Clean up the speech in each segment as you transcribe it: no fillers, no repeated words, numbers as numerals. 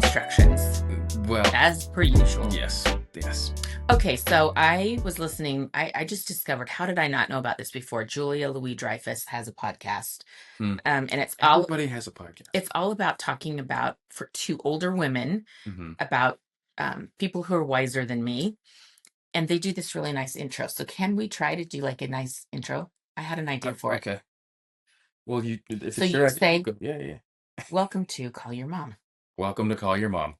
instructions, Well, as per usual. yes. Okay, so I was listening. I just discovered, how did I not know about this before? Julia Louis-Dreyfus has a podcast. Hmm. And Everybody has a podcast. it's all about talking about, for two older women, Hmm. about people who are wiser than me. And they do this really nice intro. So can we try to do like a nice intro? I had an idea for it. Okay. Well, if So it's you your idea, say, go. Yeah, yeah. welcome to Call Your Mom. Welcome to Call Your Mom.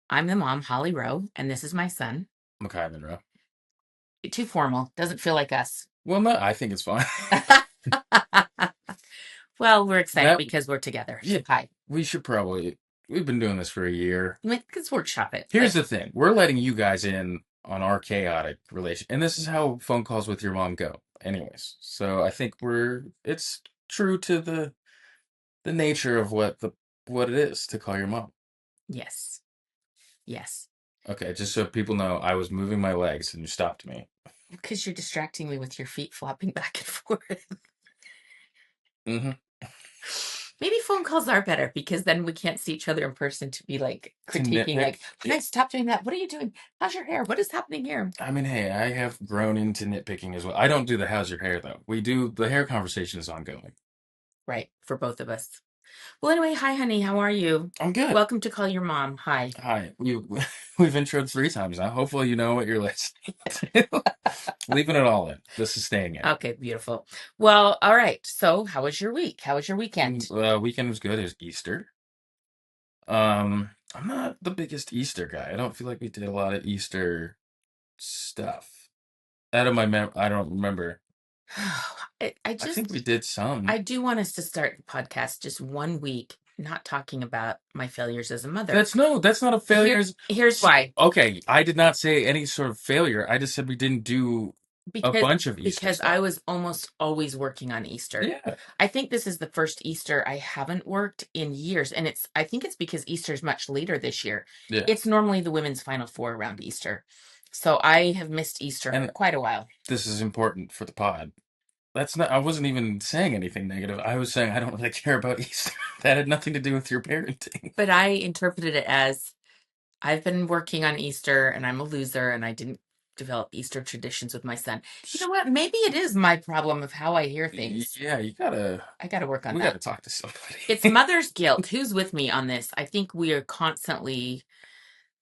I'm the mom, Holly Rowe, and this is my son. McKylin Rowe. Too formal. Doesn't feel like us. Well, no, I think it's fine. Well, we're excited That, because we're together. yeah, So hi. we should probably. We've been doing this for a year. I mean, let's workshop it. Here's the thing: we're letting you guys in on our chaotic relation, and this is how phone calls with your mom go. Anyways, so I think it's true to the nature of what it is to call your mom. Yes. Yes. Okay, just so people know, I was moving my legs and you stopped me. Because you're distracting me with your feet flopping back and forth. Hmm. Maybe phone calls are better because then we can't see each other in person to be like To critiquing, nitpick. like, hey, stop doing that. What are you doing? How's your hair? What is happening here? I mean, hey, I have grown into nitpicking as well. I don't do the how's your hair though. We do the hair conversation is ongoing. Right. For both of us. Well, anyway, hi, honey. How are you? I'm good. Welcome to Call Your Mom. Hi. Hi. We've introed 3 times now. Hopefully you know what you're listening to. Leaving it all in. This is staying in. Okay, beautiful. Well, all right. So, how was your week? How was your weekend? Weekend was good. It was Easter. I'm not the biggest Easter guy. I don't feel like we did a lot of Easter stuff. Out of my I don't remember. I I think we just, did some. I do want us to start the podcast just one week not talking about my failures as a mother. That's not a failure. Here's why. Okay, I did not say any sort of failure. I just said we didn't do a Because bunch of Easter because I stuff. was almost always working on Easter. Yeah, I think this is the first Easter I haven't worked in years, and I think it's because Easter's much later this year. yeah. It's normally the women's Final Four around Easter. So I have missed Easter for And quite a while. this is important for the pod. That's not. I wasn't even saying anything negative. I was saying I don't really care about Easter. That had nothing to do with your parenting. But I interpreted it as, I've been working on Easter and I'm a loser and I didn't develop Easter traditions with my son. You know what? Maybe it is my problem of how I hear things. Yeah, you gotta. I got to work on We that. gotta talk to somebody. It's mother's guilt. Who's with me on this? I think we are constantly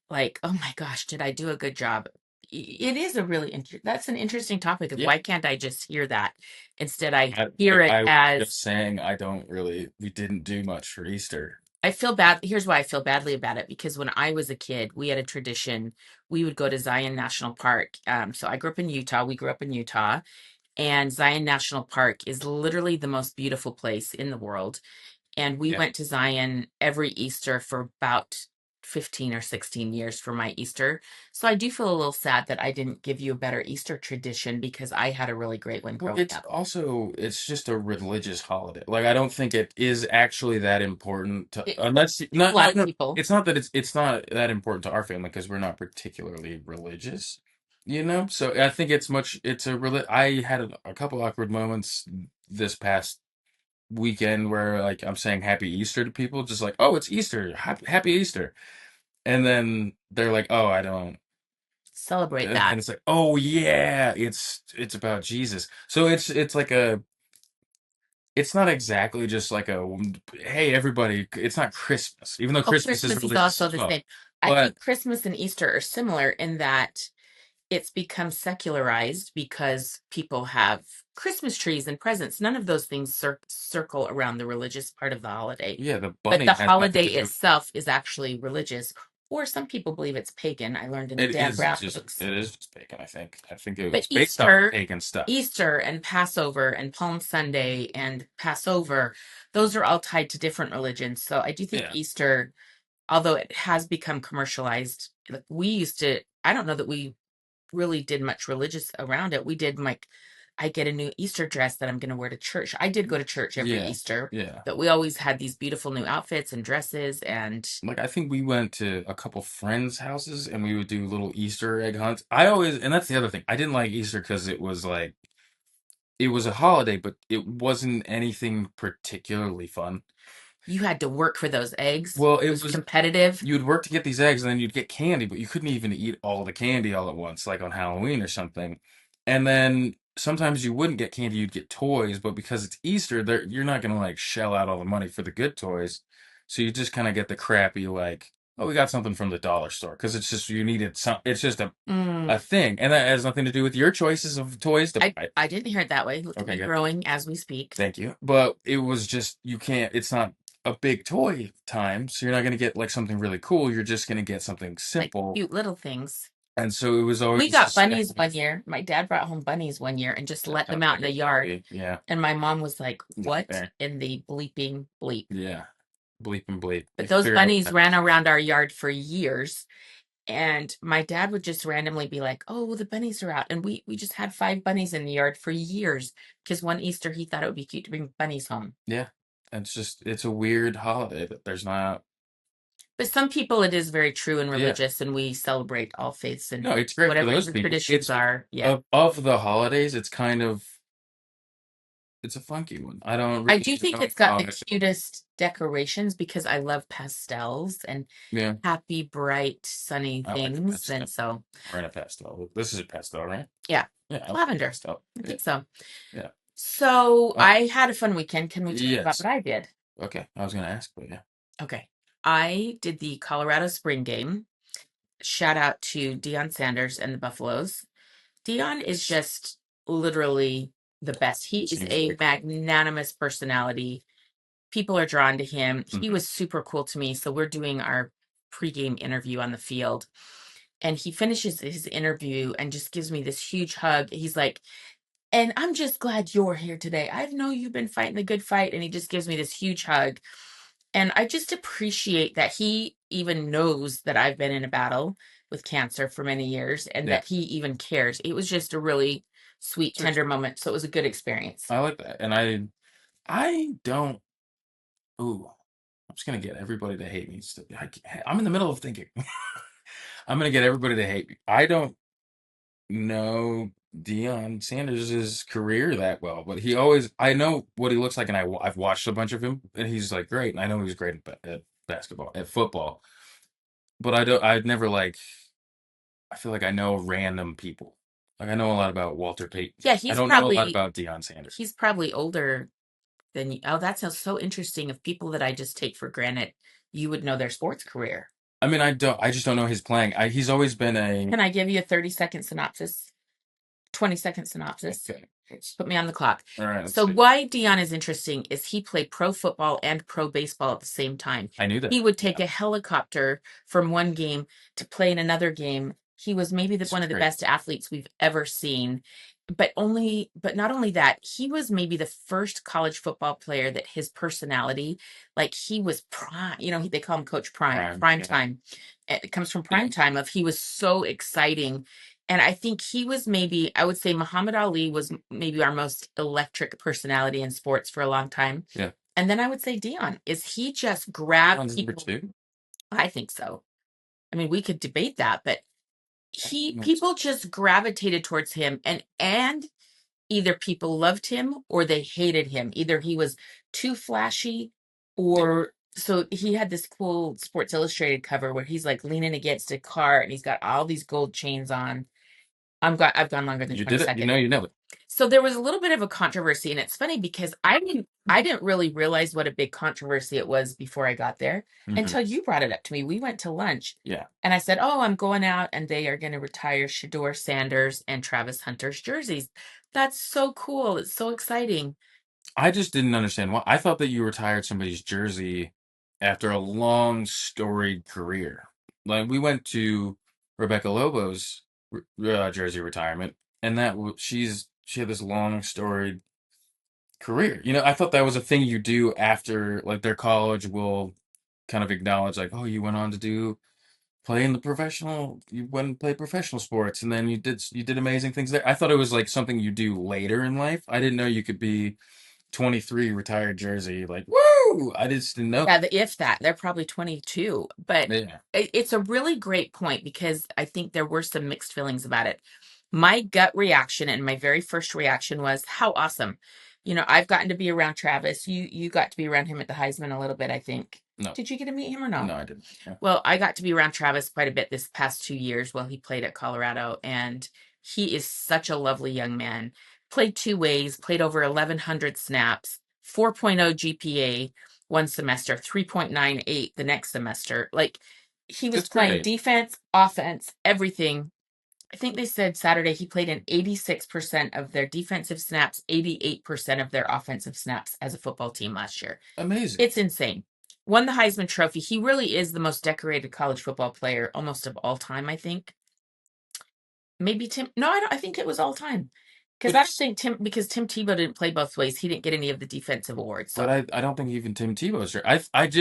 like, oh my gosh, did I do a good job? It is a really that's an interesting topic of Yeah, why can't I just hear that instead I hear it I was just as, saying I don't really. We didn't do much for Easter. I feel bad. Here's why I feel badly about it, because when I was a kid, we had a tradition. We would go to Zion National Park. So I grew up in Utah. We grew up in Utah, and Zion National Park is literally the most beautiful place in the world. And we Yeah. went to Zion every Easter for about 15 or 16 years for my Easter. So I do feel a little sad that I didn't give you a better Easter tradition because I had a really great one Well, growing it's up. also it's just a religious holiday. Like I don't think it is actually that important to unless A lot of people. it's not that it's not that important to our family because we're not particularly religious, you know? So I think it's a I had a couple awkward moments this past weekend where like I'm saying happy Easter to people just like, "Oh, it's Easter. Happy Easter." And then they're like, "Oh, I don't." Celebrate And that. it's like, "Oh yeah, it's about Jesus." So it's like a it's not exactly just like a hey everybody. It's not Christmas, even though Oh, Christmas is Christmas is religious also as the well. same. I But think Christmas and Easter are similar in that it's become secularized because people have Christmas trees and presents. None of those things circle around the religious part of the holiday. yeah, the But bunny the has nothing holiday to do. itself is actually religious, or some people believe it's pagan. I learned in the Dan Brown books. It is just pagan. I think it But was based off of Easter, pagan stuff. Easter and Passover and Palm Sunday and Passover, those are all tied to different religions. So I do think Yeah, Easter, although it has become commercialized, like we used to, I don't know that we really did much religious around it. We did like, I get a new Easter dress that I'm going to wear to church. I did go to church every yeah, Easter, yeah. but we always had these beautiful new outfits and dresses. And Like I think we went to a couple friends' houses and we would do little Easter egg hunts. I always and that's the other thing. I didn't like Easter because it was like it was a holiday, but it wasn't anything particularly fun. You had to work for those eggs. Well, It it was was competitive. you'd work to get these eggs, and then you'd get candy, but you couldn't even eat all the candy all at once, like on Halloween or something. And then sometimes you wouldn't get candy, you'd get toys, but because it's Easter, you're not gonna like shell out all the money for the good toys, so you just kind of get the crappy like, oh, we got something from the dollar store because it's just you needed some. It's just Mm, a thing, and that has nothing to do with your choices of toys to buy. I didn't hear it that way. Look at Okay, me good. growing as we speak. Thank you. But it was just you can't. It's not a big toy time, so you're not going to get like something really cool. You're just going to get something Like simple. cute little things. And so it was We always got just bunnies one year. My dad brought home bunnies one year and just that let them sounds out like in a the good yard. idea. Yeah, And my mom was like, not "What fair. in the bleeping bleep?" Yeah, bleep and bleep. You But those figure out bunnies what ran around our yard for years. And my dad would just randomly be like, "Oh, well, the bunnies are out." And we just had 5 bunnies in the yard for years because one Easter he thought it would be cute to bring bunnies home. yeah. It's a weird holiday that there's not. But some people it is very true and Yeah, religious, and we celebrate all faiths no, and it's great for whatever those your people. traditions It's are. Yeah. of the holidays. It's kind of it's a funky one. I don't I really do think know it's got how the I feel. cutest decorations because I love pastels and Yeah, happy, bright, sunny I like things. And pastel. so, We're in a pastel. This is a pastel, right? yeah, Yeah, I like lavender. pastel. I Yeah, think so. yeah. So Uh, I had a fun weekend. Can we talk about yes. what I did? Okay, I was gonna ask, but yeah. Okay. I did the Colorado Spring Game. Shout out to Deion Sanders and the Buffaloes. Deion is Yes. just literally the best. He is Seems a very cool. magnanimous personality. People are drawn to him. He Mhm. was super cool to me. So we're doing our pregame interview on the field. And he finishes his interview and just gives me this huge hug. He's like, "And I'm just glad you're here today. I know you've been fighting the good fight." And he just gives me this huge hug. And I just appreciate that he even knows that I've been in a battle with cancer for many years and Yeah, that he even cares. It was just a really sweet, sweet. tender moment. So it was a good experience. I like that, and I don't. Ooh, I'm just gonna get everybody to hate me. I'm in the middle of thinking. I'm gonna get everybody to hate me. I don't know Deion Sanders' career that well, but he always. I know what he looks like, and I've watched a bunch of him, and he's like great, and I know he's great at basketball, at football, but I don't. I'd never like. I feel like I know random people. Like I know a lot about Walter Payton. Yeah, I don't know a lot about Deion Sanders. he's probably older than you. Oh, that sounds so interesting. Of people that I just take for granted, you would know their sports career. I mean, I don't. I just don't know his playing. He's always been a. Can I give you a 30-second synopsis? 20-second synopsis. Okay. Put me on the clock. All right. Let's So see. why Dion is interesting is he played pro football and pro baseball at the same time. I knew He that. would take Yeah, a helicopter from one game to play in another game. He was maybe this one is of the great. best athletes we've ever seen. But not only that, he was maybe the first college football player that his personality, like he was prime, they call him Coach Prime. prime Yeah. time. It comes from Yeah. prime time of he was so exciting. And I think he was maybe, I would say Muhammad Ali was maybe our most electric personality in sports for a long time. Yeah. And then I would say Dion, is he just grabbed Deion's number people? two. I think so. I mean, we could debate that, but Yeah, he that's- people just gravitated towards him, and either people loved him or they hated him. Either he was too flashy, or so he had this cool Sports Illustrated cover where he's like leaning against a car and he's got all these gold chains on. I've gone longer than You 20 did it. You seconds. know, you nailed it. So there was a little bit of a controversy, and it's funny because I didn't really realize what a big controversy it was before I got there Hmm. until you brought it up to me. We went to lunch Yeah. and I said, "Oh, I'm going out and they are going to retire Shedeur Sanders and Travis Hunter's jerseys." That's so cool. It's so exciting. I just didn't understand why. I thought that you retired somebody's jersey after a long, storied career. Like we went to Rebecca Lobo's jersey retirement, and she had this long, storied career. You know, I thought that was a thing you do after like their college will kind of acknowledge like, oh, you went on to do play in the professional, you went and played professional sports, and then you did amazing things there. I thought it was like something you do later in life. I didn't know you could be 23 retired jersey like woo. I just didn't know. Yeah, if that, they're probably 22. But Yeah. it's a really great point because I think there were some mixed feelings about it. My gut reaction and my very first reaction was, how awesome. I've gotten to be around Travis. You got to be around him at the Heisman a little bit, I think. No, Did you get to meet him or no? no, I didn't. Yeah. Well, I got to be around Travis quite a bit this past 2 years while he played at Colorado, and he is such a lovely young man. Played two ways, played over 1,100 snaps, 4.0 GPA one semester, 3.98 the next semester. Like, he was It's playing great. defense, offense, everything. I think they said Saturday he played in 86% of their defensive snaps, 88% of their offensive snaps as a football team last year. Amazing. It's insane. Won the Heisman Trophy. He really is the most decorated college football player almost of all time, I think. Maybe Tim. No, I don't. I think it was all time. Because I don't It's think because Tim Tebow didn't play both ways. He didn't get any of the defensive awards. but So I don't think even Tim Tebow's there.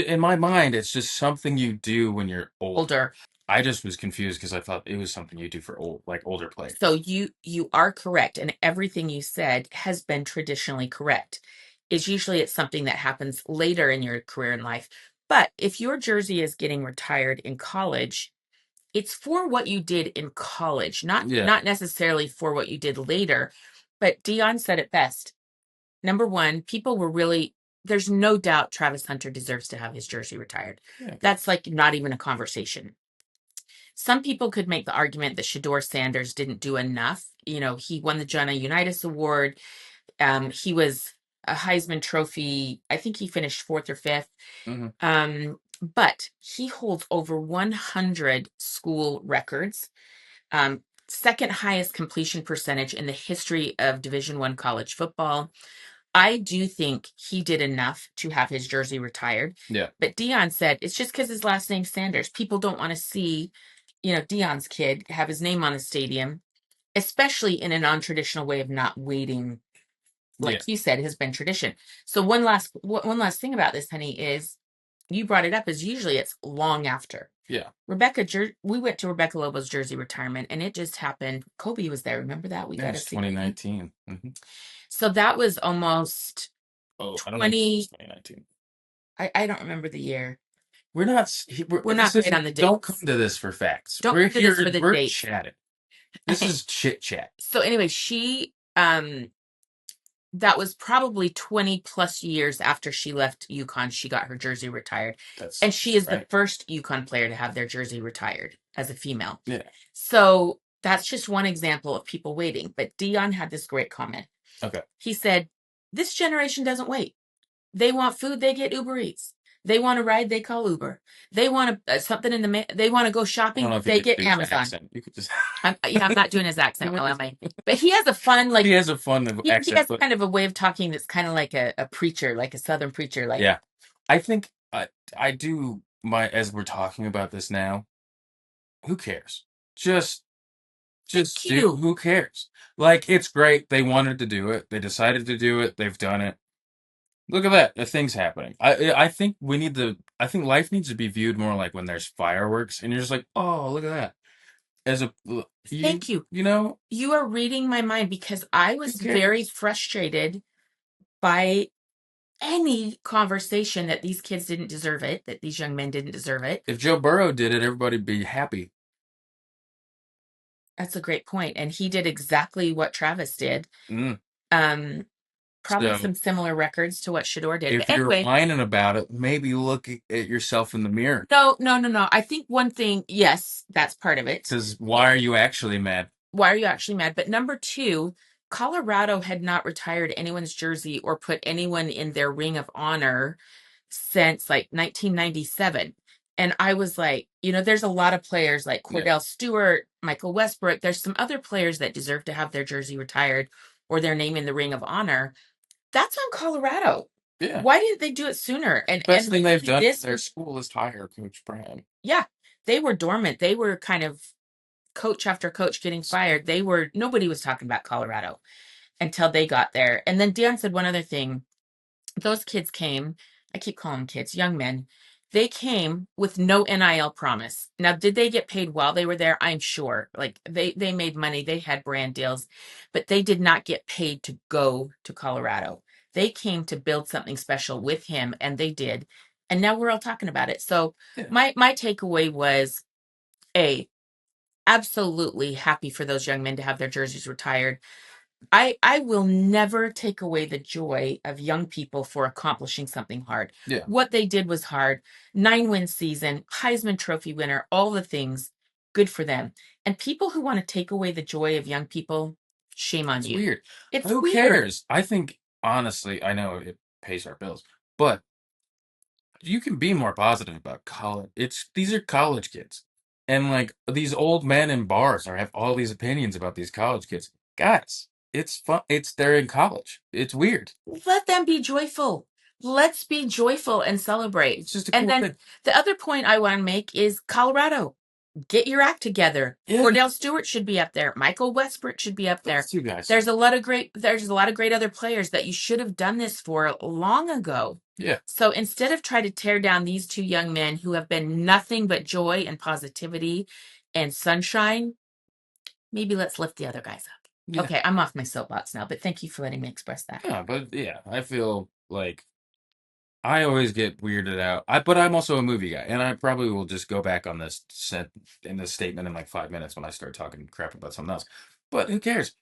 In my mind, it's just something you do when you're older. older. I just was confused because I thought it was something you do for older So players. you are correct, and everything you said has been traditionally correct. Is usually it's something that happens later in your career in life. But if your jersey is getting retired in college, it's for what you did in college, not Yeah, not necessarily for what you did later. But Deion said it best. Number one, people were really there's no doubt Travis Hunter deserves to have his jersey retired. yeah, That's like not even a conversation. Some people could make the argument that Shedeur Sanders didn't do enough. He won the Jana Unitas Award. He was a Heisman Trophy. I think he finished fourth or fifth. hmm But he holds over 100 school records. Second highest completion percentage in the history of Division I college football. I do think he did enough to have his jersey retired. yeah, But Deion said it's just because his last name's Sanders. People don't want to see, Deion's kid have his name on the stadium, especially in a non-traditional way of not waiting. yeah, Like you said, has been tradition. So one last thing about this, honey, is you brought it up. Is usually it's long after. yeah. We went to Rebecca Lobo's jersey retirement, and it just happened. Kobe was there. Remember that? We Yeah, got to it's see Kobe. 2019. So that was almost Oh, I don't know if it was 20. 2019. I don't remember the year. We're not. We're This not great on the isn't. Don't come dates. to this for facts. Don't We're come to this for here. the We're dates. chatting. This is chit chat. So anyway, she that was probably 20 plus years after she left UConn, she got her jersey retired. That's And she is the right. first UConn player to have their jersey retired as a female. Yeah. So that's just one example of people waiting. But Dion had this great comment. Okay. He said, "This generation doesn't wait. They want food, they get Uber Eats. They want to ride, they call Uber. They want something in the they want to go I don't shopping, know if you they could get do his Amazon." accent. You could just. I'm not doing his accent well, am I? But he has a fun, He like, has a fun he accent, has but kind of a way of talking that's kind of like a preacher, like a Southern preacher. Like, yeah, I think I do my as we're talking about this now. Who cares? Just thank do. you. Who cares? Like it's great. They wanted to do it. They decided to do it. They've done it. Look at that. The thing's happening. I think we need to. I think life needs to be viewed more like when there's fireworks, and you're just like, oh, look at that. As a Thank you. you know, You are reading my mind because I who was very cares? frustrated by any conversation that these kids didn't deserve it, that these young men didn't deserve it. If Joe Burrow did it, everybody'd be happy. That's a great point. And he did exactly what Travis did. Mm. Um, Probably So some similar records to what Shedeur did. But if you're anyway, whining about it, maybe look at yourself in the mirror. no, no, no, no. I think one thing, yes, that's part of it. Because why are you actually mad? Why are you actually mad? But number two, Colorado had not retired anyone's jersey or put anyone in their ring of honor since like 1997. And I was like, there's a lot of players like Yeah, Cordell Stewart, Michael Westbrook. There's some other players that deserve to have their jersey retired or their name in the ring of honor. That's on Colorado. yeah. Why didn't they do it sooner? Best And thing they've really done at this their was, school is hire Coach Brown. yeah, they were dormant. They were kind of coach after coach getting fired. Nobody was talking about Colorado until they got there. And then Dion said one other thing. Those kids came, I keep calling them kids, young men. They came with no NIL promise. Now, did they get paid while they were there? I'm sure. Like they made money, they had brand deals, but they did not get paid to go to Colorado. They came to build something special with him, and they did. And now we're all talking about it. So Yeah, my takeaway was a absolutely happy for those young men to have their jerseys retired. I will never take away the joy of young people for accomplishing something hard. Yeah, What they did was hard. 9-win season, Heisman Trophy winner, all the things, good for them. And people who want to take away the joy of young people, shame on it's you. weird. It's Who weird. cares? I think honestly, I know it pays our bills, but you can be more positive about college. It's these are college kids, and like these old men in bars are have all these opinions about these college kids. Guys, it's fun. It's they're in college. It's weird. Let them be joyful. Let's be joyful and celebrate. It's just a And cool then thing. the other point I want to make is Colorado. Get your act together. Yeah, Cordell Stewart should be up there. Michael Westbrook should be up those there. two guys. There's a lot of great other players that you should have done this for long ago. Yeah, So instead of try to tear down these two young men who have been nothing but joy and positivity and sunshine, maybe let's lift the other guys up. yeah, Okay, I'm off my soapbox now, but thank you for letting me express that. yeah. But yeah, I feel like I always get weirded out. But I'm also a movie guy, and I probably will just go back on this in this statement in like 5 minutes when I start talking crap about something else. But who cares?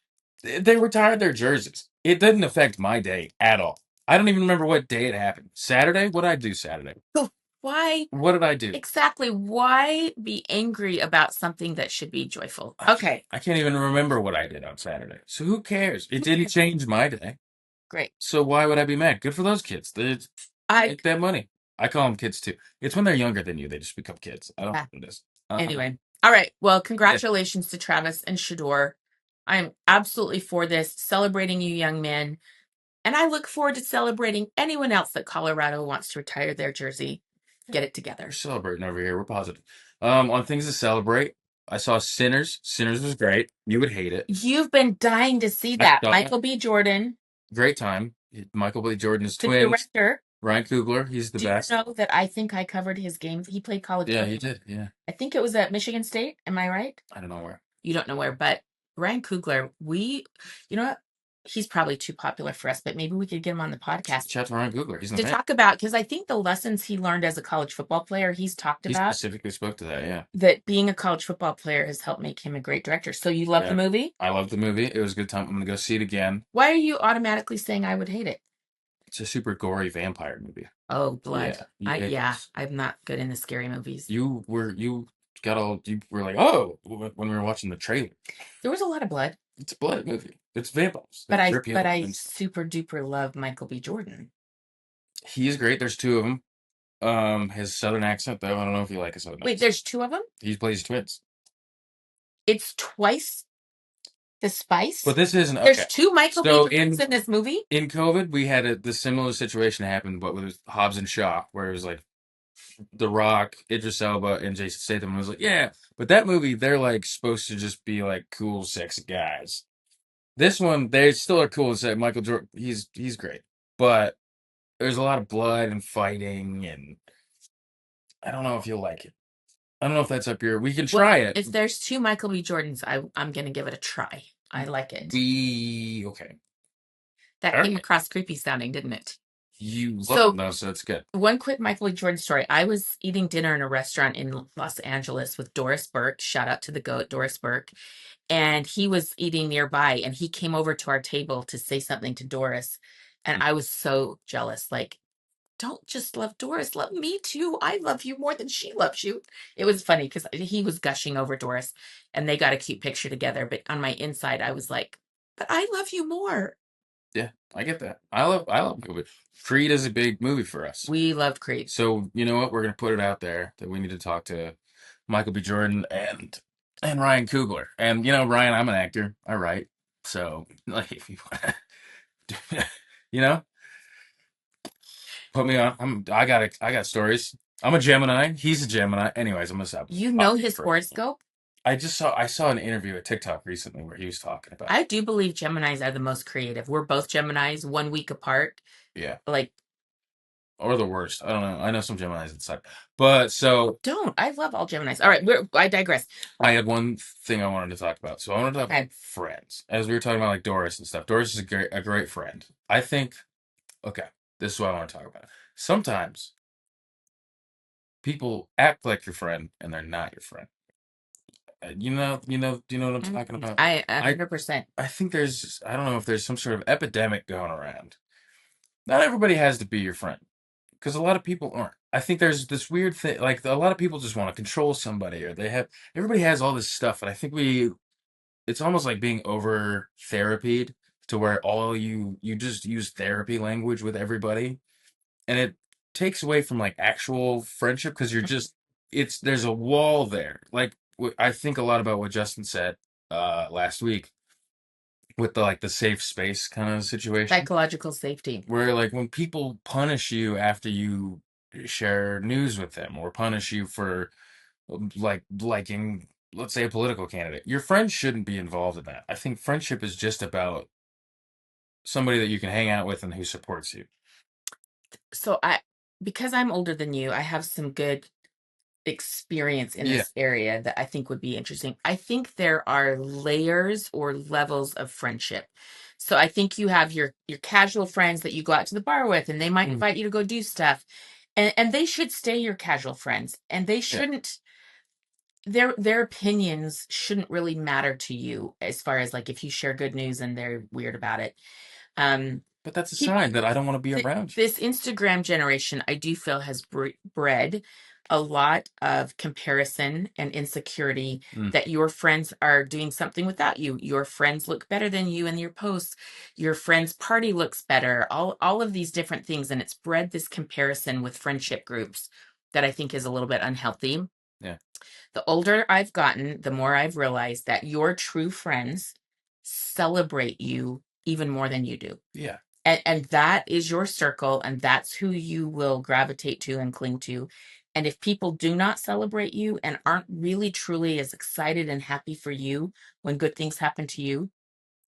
They retired their jerseys. It didn't affect my day at all. I don't even remember what day it happened. Saturday? What did I do Saturday? So why What did I do? exactly? Why be angry about something that should be joyful? Okay, I can't even remember what I did on Saturday. So who cares? It didn't change my day. great. So why would I be mad? Good for those kids. They I make that money. I call them kids too. It's when they're younger than you, they just become kids. I don't know uh, what it is. anyway. All right. Well, Yeah, congratulations to Travis and Shedeur. I'm absolutely for this, celebrating you young men. And I look forward to celebrating anyone else that Colorado wants to retire their jersey. Get it we're together. celebrating over here. We're positive. On things to celebrate, I saw Sinners. Sinners was great. You would hate it. You've been dying to see I that. saw it. Michael B. Jordan, Great time. Michael B. Jordan's the twins. director. Ryan Coogler, he's the Do you best. know that I think I covered his games? He played college Yeah, he football. did. Yeah, I think it was at Michigan State. Am I right? I don't know where. You don't know where, but Ryan Coogler, you know what? He's probably too popular for us, but maybe we could get him on the podcast Shout out to Ryan Coogler. He's the to man. talk about, because I think the lessons he learned as a college football player, he's talked He about specifically spoke to that. Yeah, that being a college football player has helped make him a great director. So you love the yeah. movie? I love the movie. It was a good time. I'm gonna go see it again. Why are you automatically saying I would hate it? It's a super gory vampire movie. Oh, blood. Yeah, Yeah, I'm not good in the scary movies. you were like, oh, when we were watching the trailer. There was a lot of blood, It's a blood movie. It's vampires. They but I rip you but up. I And super duper love Michael B. Jordan. he is great. There's two of them. His southern accent, though, I don't know if you like his southern Wait, accent. there's two of them? He plays twins. It's twice the But spice? this isn't There's okay. two Michael B. So Jordans in this movie? in COVID, we had the similar situation happen, but with Hobbs and Shaw, where it was like The Rock, Idris Elba, and Jason Statham. I was like, yeah, but that movie, they're like supposed to just be like cool, sexy guys. This one, they still are cool and say Michael Jordan. He's great, but there's a lot of blood and fighting, and I don't know if you'll like it. I don't know if that's up your. We can try Well, it. if there's two Michael B. Jordans, I'm gonna give it a try. I like it. We okay. That All came right. across creepy sounding, didn't it? You love them So though, so it's good. one quick Michael B. Jordan story. I was eating dinner in a restaurant in Los Angeles with Doris Burke. Shout out to the goat, Doris Burke. And he was eating nearby and he came over to our table to say something to Doris. And I was so jealous. Like, don't just love Doris, love me too. I love you more than she loves you. It was funny because he was gushing over Doris and they got a cute picture together. But on my inside, I was like, but I love you more. Yeah, I get that. I love movie. Creed is a big movie for us. We loved Creed. So you know what? We're gonna put it out there that we need to talk to Michael B. Jordan and Ryan Coogler. And you know, Ryan, I'm an actor. I write. So like, if you you know, put me on. I got stories. I'm a Gemini. He's a Gemini. Anyways, I'm gonna stop You know talking his for. horoscope? I saw an interview at TikTok recently where he was talking about. I do believe Geminis are the most creative. We're both Geminis, 1 week apart. Yeah. Like, Or the worst. I don't know. I know some Geminis that suck. But so don't. I love all Geminis. All right, I digress. I had one thing I wanted to talk about. So I wanted to talk Okay. about friends. As we were talking about like Doris and stuff. Doris is a great friend. I think okay, this is what I want to talk about. Sometimes people act like your friend and they're not your friend. Do you know what I'm talking about? I I 100%. I think I don't know if there's some sort of epidemic going around. Not everybody has to be your friend because a lot of people aren't. I think there's this weird thing, like a lot of people just want to control somebody, or everybody has all this stuff, and I think it's almost like being over therapied to where all you just use therapy language with everybody, and it takes away from like actual friendship because there's a wall there. Like I think a lot about what Justin said last week with the safe space kind of situation Psychological safety. where like when people punish you after you share news with them or punish you for like liking, let's say, a political candidate, your friends shouldn't be involved in that. I think friendship is just about somebody that you can hang out with and who supports you. So because I'm older than you, I have some good experience in Yeah. this area that I think would be interesting. I think there are layers or levels of friendship. So I think you have your casual friends that you go out to the bar with, and they might Mm. invite you to go do stuff. And they should stay your casual friends. And they Yeah. shouldn't their opinions shouldn't really matter to you as far as like if you share good news and they're weird about it. Um But that's a People, sign that I don't want to be around you. this Instagram generation, I do feel has bred a lot of comparison and insecurity Mm. that your friends are doing something without you. Your friends look better than you in your posts. Your friend's party looks better. All of these different things, and it's bred this comparison with friendship groups that I think is a little bit unhealthy. Yeah. The older I've gotten, the more I've realized that your true friends celebrate you even more than you do. Yeah. And that is your circle, and that's who you will gravitate to and cling to. And if people do not celebrate you and aren't really truly as excited and happy for you when good things happen to you,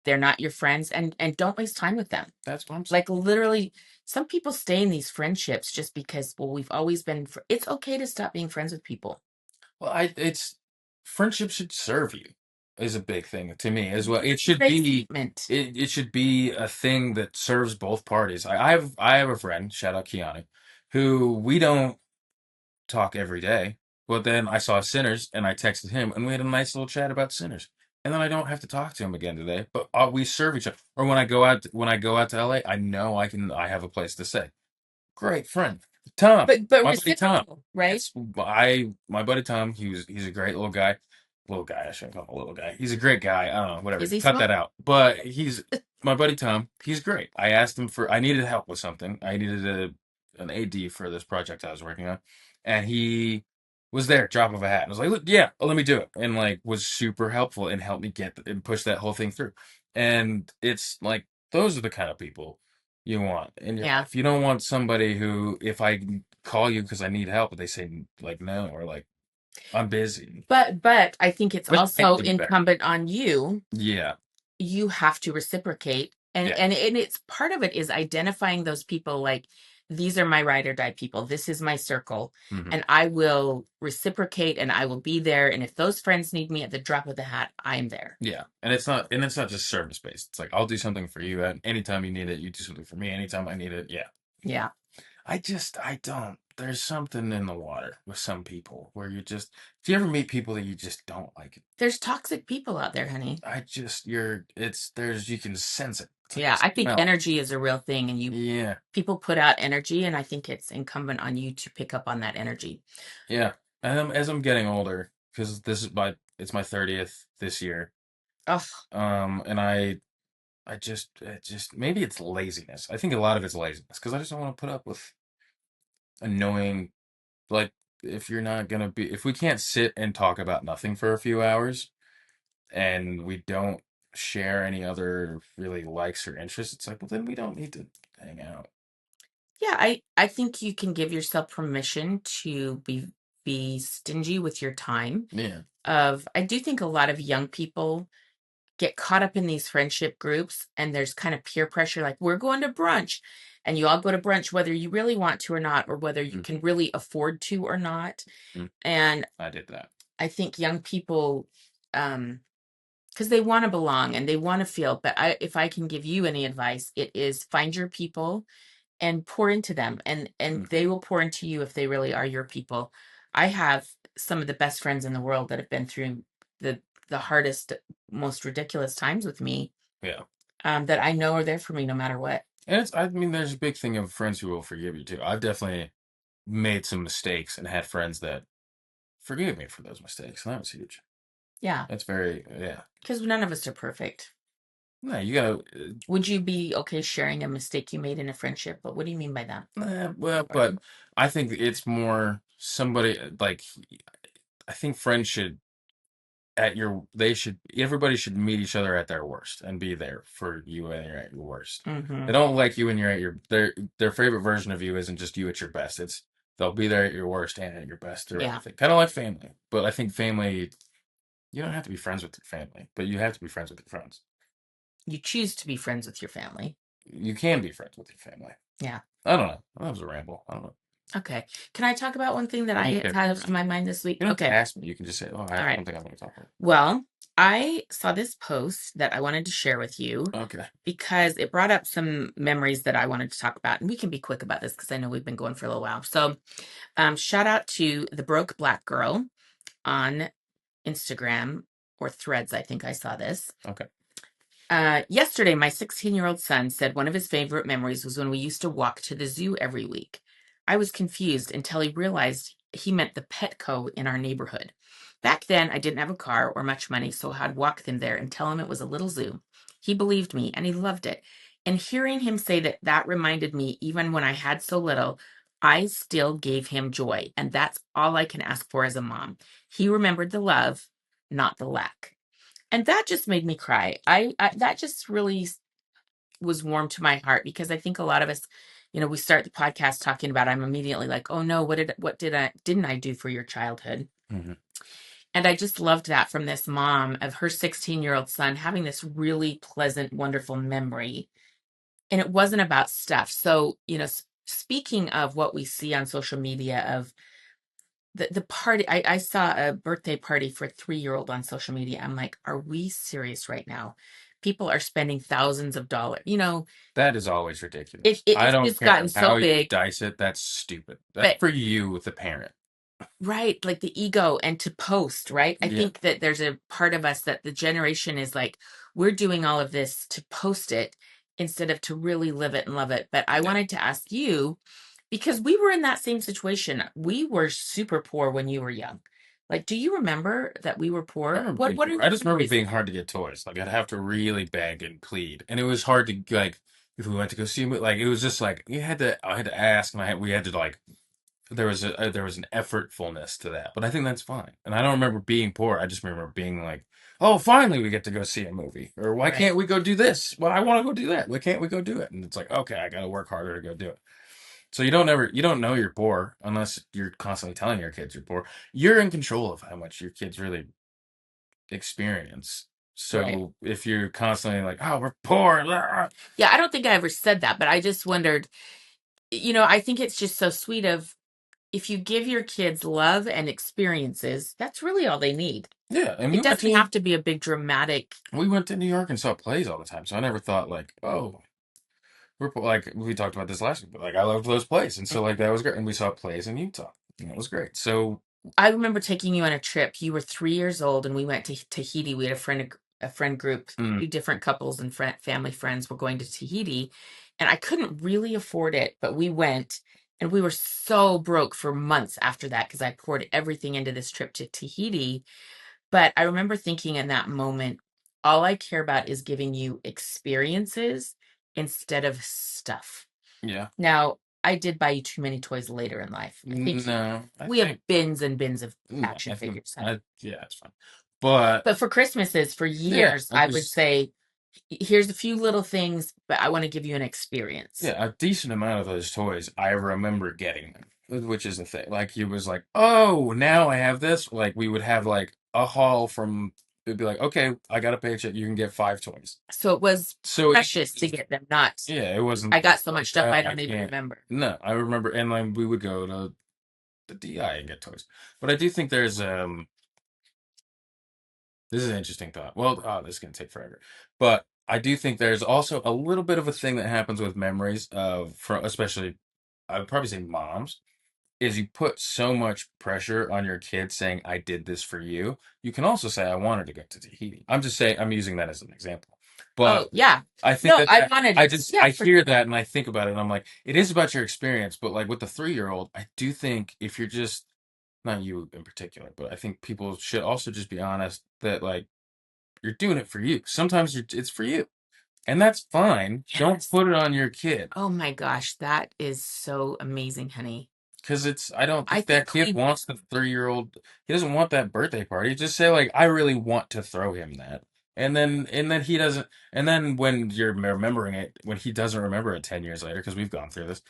they're not your friends, and don't waste time with them. That's what I'm saying. Like literally, some people stay in these friendships just because, well, we've always been it's okay to stop being friends with people. Well, it's friendship should serve you is a big thing to me as well. Great statement. It should be a thing that serves both parties. I have a friend, shout out Kiana, who we don't talk every day, but then I saw Sinners and I texted him and we had a nice little chat about Sinners. And then I don't have to talk to him again today, but we serve each other. Or when I go out to LA, I know I have a place to stay. Great friend. Tom, But my buddy Tom. reciprocal, right? Yes, my buddy Tom, he's a great little guy. Little guy, I shouldn't call him a little guy. He's a great guy. I don't know, whatever. Is he Cut small? that out. But he's my buddy Tom. He's great. I needed help with something. I needed an AD for this project I was working on. And he was there, drop of a hat. And I was like, "Look, yeah, let me do it." And like was super helpful and helped me and push that whole thing through. And it's like those are the kind of people you want in your Yeah. life. You don't want somebody who, if I call you because I need help, but they say like no or like I'm busy. But I think it's But I need also to be better. incumbent on you. Yeah, You have to reciprocate. And yeah, and it's part of it is identifying those people like these are my ride or die people. This is my circle. hmm And I will reciprocate and I will be there. And if those friends need me at the drop of the hat, I'm there. yeah. And it's not just service based. It's like I'll do something for you at anytime you need it. You do something for me anytime I need it. Yeah. Yeah. I don't. There's something in the water with some people where do you ever meet people that you just don't like? There's toxic people out there, honey. You can sense it. It's like Yeah. a I think smell. energy is a real thing and you Yeah. people put out energy and I think it's incumbent on you to pick up on that energy. Yeah. As I'm getting older, because it's my 30th this year. Oh, And it just maybe it's laziness. I think a lot of it's laziness because I just don't want to put up with annoying, like, if we can't sit and talk about nothing for a few hours and we don't share any other really likes or interests, it's like, well, then we don't need to hang out. yeah, I think you can give yourself permission to be stingy with your time. Yeah. I do think a lot of young people get caught up in these friendship groups and there's kind of peer pressure like we're going to brunch and you all go to brunch whether you really want to or not or whether you Mm, can really afford to or not. mm, And I did that. I think young people um because they want to belong and they want to feel, but if I can give you any advice, it is find your people and pour into them and Mm, they will pour into you if they really are your people. I have some of the best friends in the world that have been through the hardest, most ridiculous times with me, Yeah. that I know are there for me no matter what. And I mean, there's a big thing of friends who will forgive you too. I've definitely made some mistakes and had friends that forgave me for those mistakes, and that was huge. Yeah, That's very, yeah. because none of us are perfect. No, you gotta, Would you be okay sharing a mistake you made in a friendship? But what do you mean by that? well, Or, but I think it's more somebody like, I think friends should, everybody should meet each other at their worst and be there for you when you're at your worst. mm-hmm. They don't like you when you're at their favorite version of you isn't just you at your best. It's they'll be there at your worst and at your best through Yeah, everything. Kind of like family. But I think family, you don't have to be friends with your family, but you have to be friends with your friends. you choose to be friends with your family. You can be friends with your family. Yeah. I don't know. That was a ramble. I don't know. Okay. Can I talk about one thing that I Okay. had on my mind this week? You don't have to Okay. ask me. You can just say, "Oh, I All have right. something I want to talk about." Well, I saw this post that I wanted to share with you Okay. because it brought up some memories that I wanted to talk about. And we can be quick about this because I know we've been going for a little while. So, shout out to the Broke Black Girl on Instagram or Threads. I think I saw this. Okay. Yesterday, my 16-year-old son said one of his favorite memories was when we used to walk to the zoo every week. I was confused until he realized he meant the Petco in our neighborhood. Back then, I didn't have a car or much money, so I'd walk them there and tell him it was a little zoo. He believed me and he loved it. And hearing him say that that reminded me, even when I had so little, I still gave him joy. And that's all I can ask for as a mom. He remembered the love, not the lack. And that just made me cry. I that just really was warm to my heart because I think a lot of us, we start the podcast talking about, I'm immediately like, oh no, didn't I do for your childhood? Hmm. And I just loved that from this mom of her 16-year-old son having this really pleasant, wonderful memory. And it wasn't about stuff. So, speaking of what we see on social media of the party, I saw a birthday party for a 3-year-old on social media. I'm like, are we serious right now? People are spending thousands of dollars. That is always ridiculous. I It's don't just gotten care so how you big. dice it. That's stupid. That's But for you, the parent. right, like the ego and to post, right? I Yeah. think that there's a part of us that the generation is like, we're doing all of this to post it instead of to really live it and love it. But I Yeah. wanted to ask you, because we were in that same situation. We were super poor when you were young. Like, do you remember that we were I poor? remember What being what are poor. your I just remember memories? being hard to get toys. Like I'd have to really beg and plead, and it was hard to like if we went to go see a movie. Like it was just like you had to. I had to ask, and we had to like. There was an effortfulness to that, but I think that's fine. And I don't remember being poor. I just remember being like, oh, finally we get to go see a movie, or why Right. can't we go do this? Well, I want to go do that. Why can't we go do it? And it's like, okay, I got to work harder to go do it. So you don't know you're poor unless you're constantly telling your kids you're poor. You're in control of how much your kids really experience. Right. So if you're constantly like, "Oh, we're poor," blah. Yeah, I don't think I ever said that, but I just wondered, I think it's just so sweet of if you give your kids love and experiences, that's really all they need. Yeah, and It doesn't have to be a big dramatic. we went to New York and saw plays all the time. So I never thought like, "Oh, like we talked about this last week, but like I loved those plays," and so like that was great. And we saw plays in Utah, and it was great. So I remember taking you on a trip. You were 3 years old, and we went to Tahiti. We had a friend group, mm, two different couples and family friends were going to Tahiti, and I couldn't really afford it, but we went, and we were so broke for months after that because I poured everything into this trip to Tahiti. But I remember thinking in that moment, all I care about is giving you experiences instead of stuff. yeah, Now, I did buy you too many toys later in life. I think no, I we have think bins and bins of no, action figures, honey. yeah, it's fine. But But for Christmases, for yeah, years, I I would just say, here's a few little things, but I want to give you an experience. yeah, a decent amount of those toys I remember getting them, which is the thing. Like he was like, "Oh, now I have this." Like we would have like a haul from. It'd be like, "Okay, I got a paycheck. You can get 5 toys." So it was So precious to get them, not, yeah, it wasn't I got so much like, stuff I I don't even can't. remember. No, I remember, and like we would go to the DI and get toys. But I do think there's this is an interesting thought. Well, this is gonna take forever, but I do think there's also a little bit of a thing that happens with memories of, from especially, I would probably say moms. is you put so much pressure on your kid saying, I did this for you. You can also say, I wanted to go to Tahiti. I'm just saying, I'm using that as an example. Oh, But yeah. I think No, that, I wanted, I yeah, for hear sure. that and I think about it and I'm like, it is about your experience. But like with the 3 year old, I do think if you're just, not you in particular, but I think people should also just be honest that like you're doing it for you. Sometimes it's for you. And that's fine. Don't Yes. put it on your kid. Oh my gosh, that is so amazing, honey. Because I don't I think that think kid we, wants the 3 year old. He doesn't want that birthday party. Just say like, I really want to throw him that, and then he doesn't. And then when you're remembering it, when he doesn't remember it 10 years later, because we've gone through this.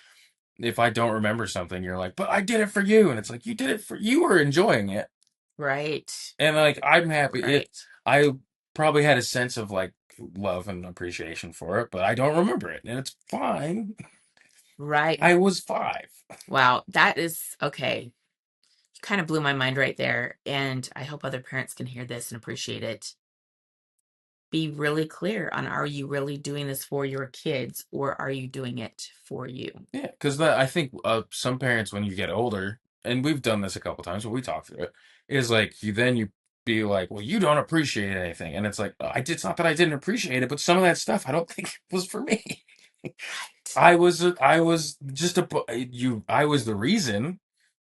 If I don't remember something, you're like, but I did it for you, and it's like you did it for you were enjoying it, right, and like I'm happy. It right, I probably had a sense of like love and appreciation for it, but I don't remember it, and it's fine. right. I was 5. Wow, that is okay. You kind of blew my mind right there. And I hope other parents can hear this and appreciate it. Be really clear on, are you really doing this for your kids or are you doing it for you? Yeah, because I think some parents, when you get older, and we've done this a couple times, but we talked through it, is like you be like, well, you don't appreciate anything, and it's like it's not that I didn't appreciate it, but some of that stuff I don't think was for me. Right. I was just I was the reason,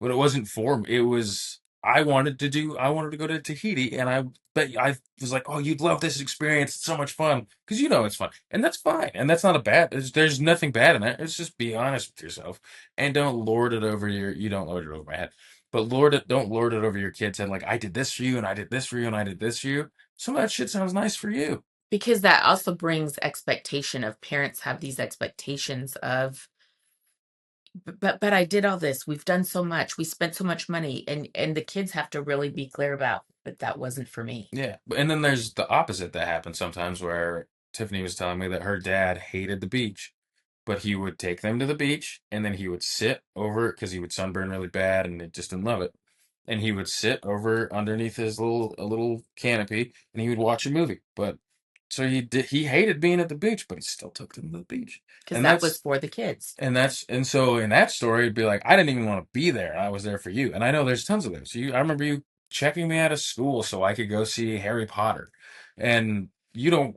but it wasn't for me. It was I wanted to go to Tahiti, and I was like, oh, you'd love this experience. It's so much fun because you know it's fun, and that's fine, and that's not a bad. There's nothing bad in that. It's just be honest with yourself, and don't lord it over your. You don't lord it over my head, but don't lord it over your kids. And like I did this for you, and I did this for you, and I did this for you. Some of that shit sounds nice for you. Because that also brings expectation of parents have these expectations of, but I did all this. We've done so much. We spent so much money, and the kids have to really be clear about, but that wasn't for me. Yeah, and then there's the opposite that happens sometimes where Tiffany was telling me that her dad hated the beach, but he would take them to the beach and then he would sit over because he would sunburn really bad and it just didn't love it. And he would sit over underneath his little canopy and he would watch a movie. But so he hated being at the beach, but he still took them to the beach. Because And that was for the kids. and so in that story, it'd be like, I didn't even want to be there. I was there for you. And I know there's tons of those. I remember you checking me out of school so I could go see Harry Potter. And you don't,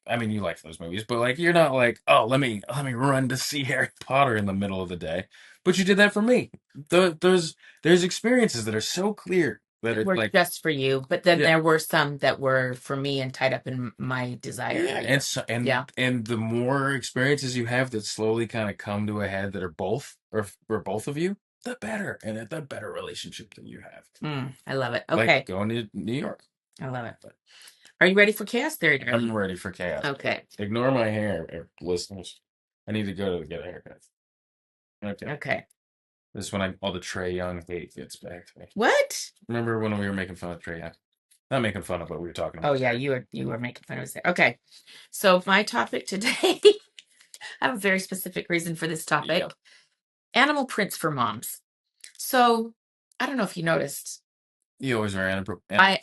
I mean, you like those movies, but like, you're not like, oh, let me run to see Harry Potter in the middle of the day. But you did that for me. There's experiences that are so clear that That it's were like, just for you, but then yeah, there were some that were for me and tied up in my desire yeah, for you. Yeah. and the more experiences you have that slowly kind of come to a head that are both or both of you, the better, and the better relationship that you have. I love it. Like Okay. going to New York. I love it. But Are you ready for chaos theory, I'm darling? ready for chaos. Okay. Ignore my hair, listeners. I need to go to get a haircut. Okay, Okay. this is when all the Trey Young hate gets back to me. What? Remember when we were making fun of Trey Young? Not making fun of, but we were talking Oh about yeah, Trey. you were making fun of us there. Okay. So my topic today, I have a very specific reason for this Yep. topic. Animal prints for moms. So I don't know if you noticed. You always wear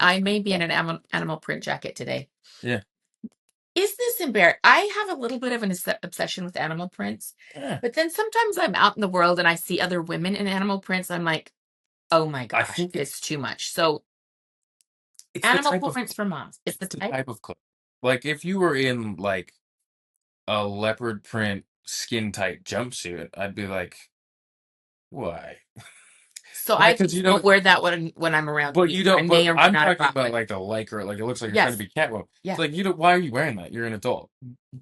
I may be in an animal print jacket today. yeah. Is this embarrassing? I have a little bit of an obsession with animal prints, Yeah. but then sometimes I'm out in the world and I see other women in animal prints. I'm like, oh my I gosh, think it's too much. So it's the animal type of prints for moms. It's the it's the type. type of clothes. Like if you were in like a leopard print skin tight jumpsuit, I'd be like, why? So I Like, because just won't wear that when I'm around but you people I don't. may But or may I'm not have talking fought about with. like the lycra, like it looks like you're trying to Yes. be Catwoman. It's Yeah. like you don't. Why are you wearing that? You're an adult.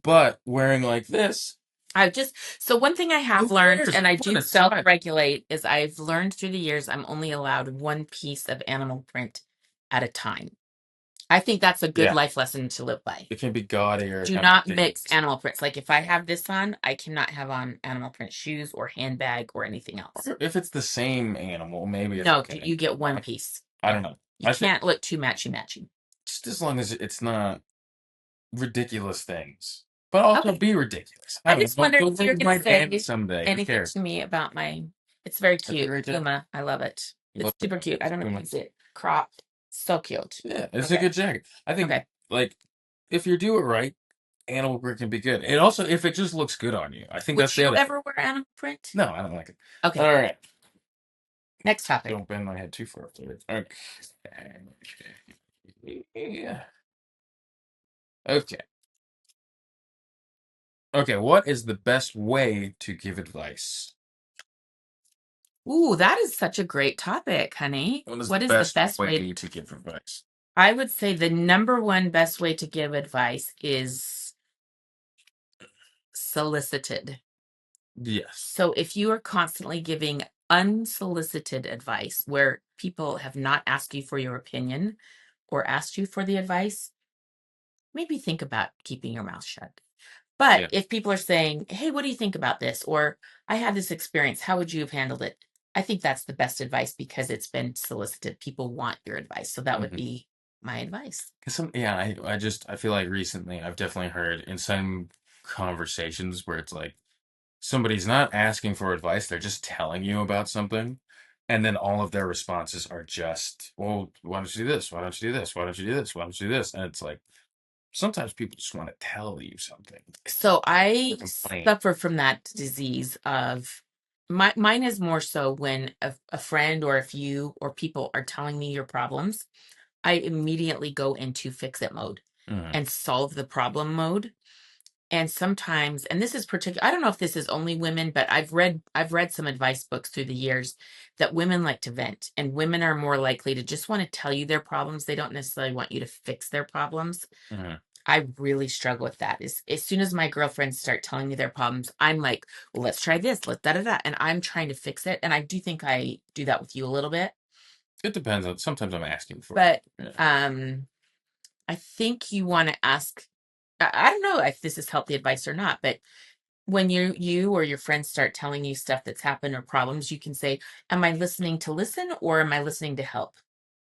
But wearing like this, I just, so one thing I have who learned, cares? and I Put do it aside. self-regulate, is I've learned through the years I'm only allowed one piece of animal print at a time. I think that's a good Yeah, life lesson to live by. it can be gaudy or Do kind of not mix ridiculous. animal prints. Like if I have this on, I cannot have on animal print shoes or handbag or anything else. Or if it's the same animal, maybe it's No, okay. you get one I, piece. I Yeah. don't know. You I think can't look too matchy matchy. just as long as it's not ridiculous things, but also Okay. be ridiculous. I I don't just know. wondered The if you're world going to might end say someday. Who anything cares? to me about my, it's very That's a cute. great jacket. Puma. I love it. It's Love it. super cute. I don't know if you Puma. can see it. Cropped. So cute. Yeah, it's a Okay. good jacket. I think Okay. like if you do it right, animal print can be good. And also if it just looks good on you. I think Would that's the you other thing. ever wear animal print? No, I don't like it. Okay. All right. Next topic. Don't bend my head too far forward. Okay. Yeah. Okay. Okay. What is the best way to give advice? Ooh, that is such a great topic, honey. What is the What is the best best way? way to give advice? I would say the number one best way to give advice is solicited. Yes. So if you are constantly giving unsolicited advice where people have not asked you for your opinion or asked you for the advice, maybe think about keeping your mouth shut. But Yeah. if people are saying, hey, what do you think about this? Or I had this experience, how would you have handled it? I think that's the best advice because it's been solicited. People want your advice. So that would Hmm. be my advice. Yeah, I feel like recently I've definitely heard in some conversations where it's like somebody's not asking for advice, they're just telling you about something. And then all of their responses are just, well, why don't you do this? Why don't you do this? Why don't you do this? Why don't you do this? And it's like sometimes people just want to tell you something. So Or I complain. suffer from that disease of mine is more so when a friend or if you or people are telling me your problems, I immediately go into fix it mode Hmm. and solve the problem mode. And sometimes, and this is particular, I don't know if this is only women, but I've read some advice books through the years that women like to vent and women are more likely to just want to tell you their problems. They don't necessarily want you to fix their problems. Hmm. I really struggle with that. Is as soon as my girlfriends start telling me their problems, I'm like, well, let's try this, let da da da. And I'm trying to fix it. And I do think I do that with you a little bit. It depends on, sometimes I'm asking for But it. Yeah. um I think you want to ask, I don't know if this is healthy advice or not, but when you or your friends start telling you stuff that's happened or problems, you can say, am I listening to listen or am I listening to help?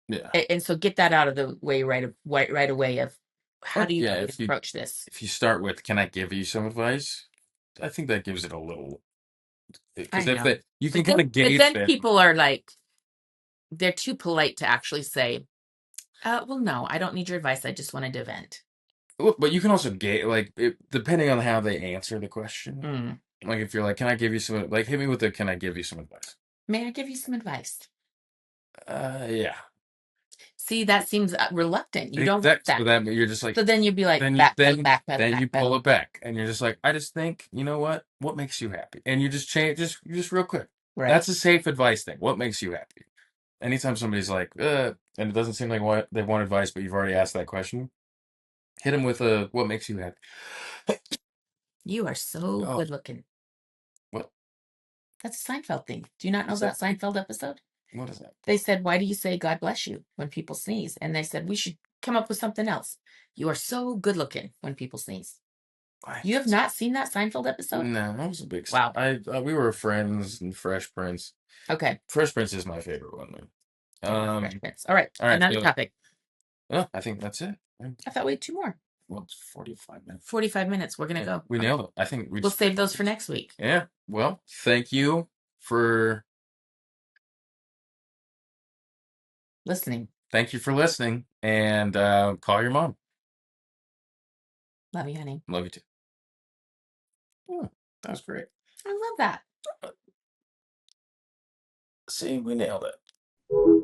Yeah. And so get that out of the way right away of how Or do you yeah, want me to approach this? if you start with, can I give you some advice? I think that gives it a little, I because if know. that you can But kind then of but gauge then that. people are like, they're too polite to actually say, well, no, I don't need your advice. I just wanted to vent. Look, but you can also gauge, like, depending on how they answer the question. Mm. Like, if you're like, can I give you some, like, hit me with the, can I give you some advice? May I give you some advice? Yeah. See, that seems reluctant. You don't want So that. that you're just like, So then you'd be like, then you, backpedal, backpedal, then you pull backpedal. it back, and you're just like, I just think, you know what makes you happy? And you just change, just real quick. Right. That's a safe advice thing. What makes you happy? Anytime somebody's like, and it doesn't seem like what they want advice, but you've already asked that question, hit them with a, what makes you happy? You are so Oh, good looking. what? That's a Seinfeld thing. Do you not know What's that? that Seinfeld episode? What is that? They said, why do you say God bless you when people sneeze? And they said, we should come up with something else. You are so good looking when people sneeze. What? You have not seen that Seinfeld episode? No, that was a big. Wow. We were friends in Fresh Prince. Okay. Fresh Prince is my favorite one. Man. I love Fresh Prince. All right. All right. Another So, topic. I think that's it. I thought we had two more. Well, it's 45 minutes. 45 minutes. We're going to Yeah, go. we Okay. nailed it. I think we We'll just. save those for next week. Yeah. Well, thank you for Listening. thank you for listening, and call your mom. Love you, honey. Love you too. Oh, that was great. I love that. See, we nailed it.